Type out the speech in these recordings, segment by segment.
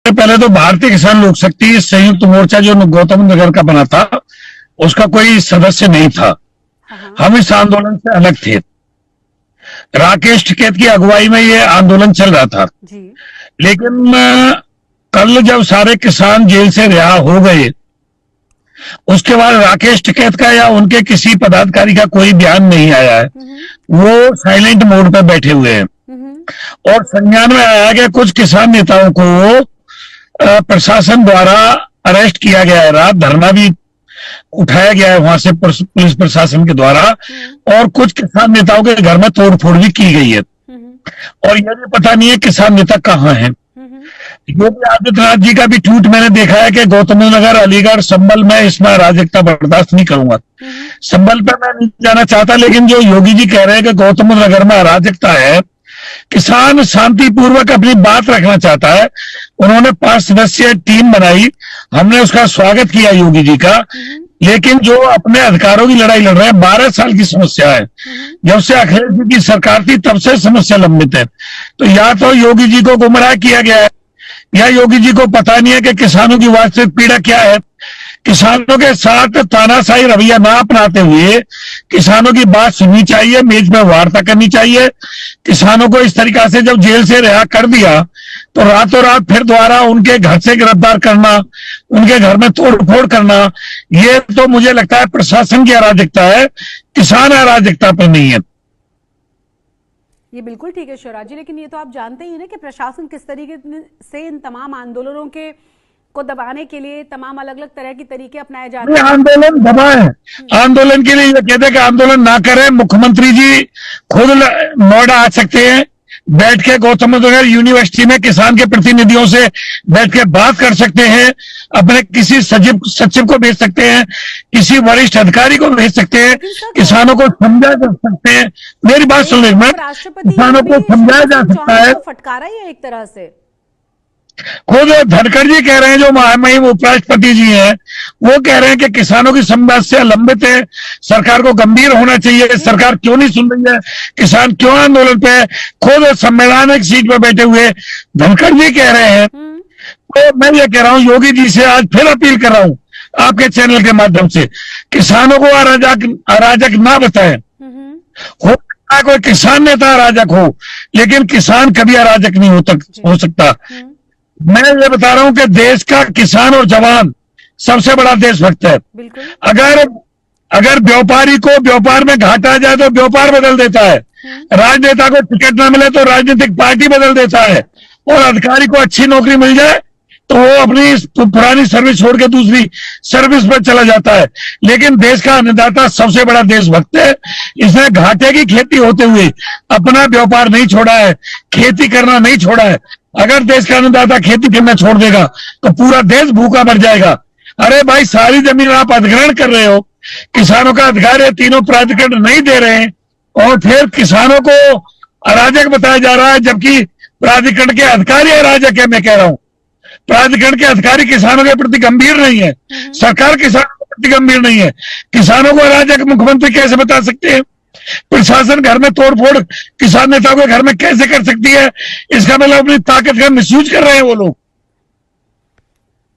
पहले तो भारतीय किसान लोक शक्ति संयुक्त मोर्चा जो गौतम नगर का बना था, उसका कोई सदस्य नहीं था। हम इस आंदोलन से अलग थे। राकेश टिकैत की अगुवाई में ये आंदोलन चल रहा था जी। लेकिन कल जब सारे किसान जेल से रिहा हो गए, उसके बाद राकेश टिकैत का या उनके किसी पदाधिकारी का कोई बयान नहीं आया है। वो साइलेंट मोड पर बैठे हुए हैं और संज्ञान में आया कि कुछ किसान नेताओं को प्रशासन द्वारा अरेस्ट किया गया है। रात धरना भी उठाया गया है वहां से पुलिस प्रशासन के द्वारा, और कुछ किसान नेताओं के घर में तोड़फोड़ भी की गई है। और यह भी पता नहीं है किसान नेता कहाँ हैं। योगी आदित्यनाथ जी का भी ट्वीट मैंने देखा है कि गौतम नगर, अलीगढ़, संभल में इसमें अराजकता बर्दाश्त नहीं करूंगा। संभल पे मैं नहीं जाना चाहता, लेकिन जो योगी जी कह रहे हैं कि गौतम नगर में अराजकता है, किसान शांतिपूर्वक अपनी बात रखना चाहता है। उन्होंने 5 सदस्यीय टीम बनाई, हमने उसका स्वागत किया योगी जी का। लेकिन जो अपने अधिकारों की लड़ाई लड़ रहे हैं, 12 साल की समस्या है। जब से अखिलेश जी की सरकार थी तब से समस्या लंबित है। तो या तो योगी जी को गुमराह किया गया है, या योगी जी को पता नहीं है कि किसानों की वास्तविक पीड़ा क्या है। किसानों के साथ तानाशाही रवैया ना अपनाते हुए किसानों की बात सुननी चाहिए, मेज में वार्ता करनी चाहिए। किसानों को इस तरीका से जब जेल से रिहा कर दिया तो रातों रात फिर दोबारा उनके घर से गिरफ्तार करना, उनके घर में तोड़फोड़ करना, ये तो मुझे लगता है प्रशासन की अराजकता है, किसान अराजकता पर नहीं है। ये बिल्कुल ठीक है शिवराज जी, लेकिन ये तो आप जानते ही हैं ना कि प्रशासन किस तरीके से इन तमाम आंदोलनों को दबाने के लिए तमाम अलग अलग तरह के तरीके अपनाए जाते हैं। आंदोलन दबाए, आंदोलन के लिए ये कहते हैं कि आंदोलन ना करें। मुख्यमंत्री जी खुद नोएडा आ सकते हैं, बैठ के गौतम नगर यूनिवर्सिटी में किसान के प्रतिनिधियों से बैठ के बात कर सकते हैं, अपने किसी सचिव को भेज सकते हैं, किसी वरिष्ठ अधिकारी को भेज सकते हैं, किसानों को समझाया जा सकते हैं। मेरी बात सुन लीजिए, किसानों को समझाया जा सकता है। फटकारा ही है एक तरह से। खुद धनखड़ जी कह रहे हैं, जो महामहिम उपराष्ट्रपति जी हैं, वो कह रहे हैं कि किसानों की समस्या लंबित है, सरकार को गंभीर होना चाहिए। सरकार क्यों नहीं सुन रही है, किसान क्यों आंदोलन पे है? खुद संवैधानिक सीट पर बैठे हुए धनखड़ जी कह रहे हैं। तो मैं ये कह रहा हूं, योगी जी से आज फिर अपील कर रहा हूं आपके चैनल के माध्यम से, किसानों को अराजक ना बताएं। हो सकता है कोई किसान नेता अराजक हो, लेकिन किसान कभी अराजक नहीं हो सकता। मैं ये बता रहा हूं कि देश का किसान और जवान सबसे बड़ा देशभक्त है। अगर व्यापारी को व्यापार में घाटा आ जाए तो व्यापार बदल देता है, राजनेता को टिकट ना मिले तो राजनीतिक पार्टी बदल देता है, और अधिकारी को अच्छी नौकरी मिल जाए तो वो अपनी पुरानी सर्विस छोड़ के दूसरी सर्विस पर चला जाता है। लेकिन देश का अन्नदाता सबसे बड़ा देशभक्त है। इसने घाटे की खेती होते हुए अपना व्यापार नहीं छोड़ा है, खेती करना नहीं छोड़ा है। अगर देश का अन्नदाता खेती करना छोड़ देगा तो पूरा देश भूखा मर जाएगा। अरे भाई, सारी जमीन आप अधिग्रहण कर रहे हो, किसानों का अधिकार है, तीनों प्राधिकरण नहीं दे रहे हैं, और फिर किसानों को अराजक बताया जा रहा है, जबकि प्राधिकरण के अधिकारी अराजक है। मैं कह रहा हूं, प्राधिकरण के अधिकारी किसानों के प्रति गंभीर नहीं है, सरकार किसानों के प्रति गंभीर नहीं है। किसानों को अराजक मुख्यमंत्री कैसे बता सकते हैं? प्रशासन घर में तोड़फोड़ किसान नेताओं के घर में कैसे कर सकती है? इसका मतलब अपनी ताकत का मिसयूज कर रहे हैं वो लोग।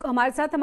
हमारे साथ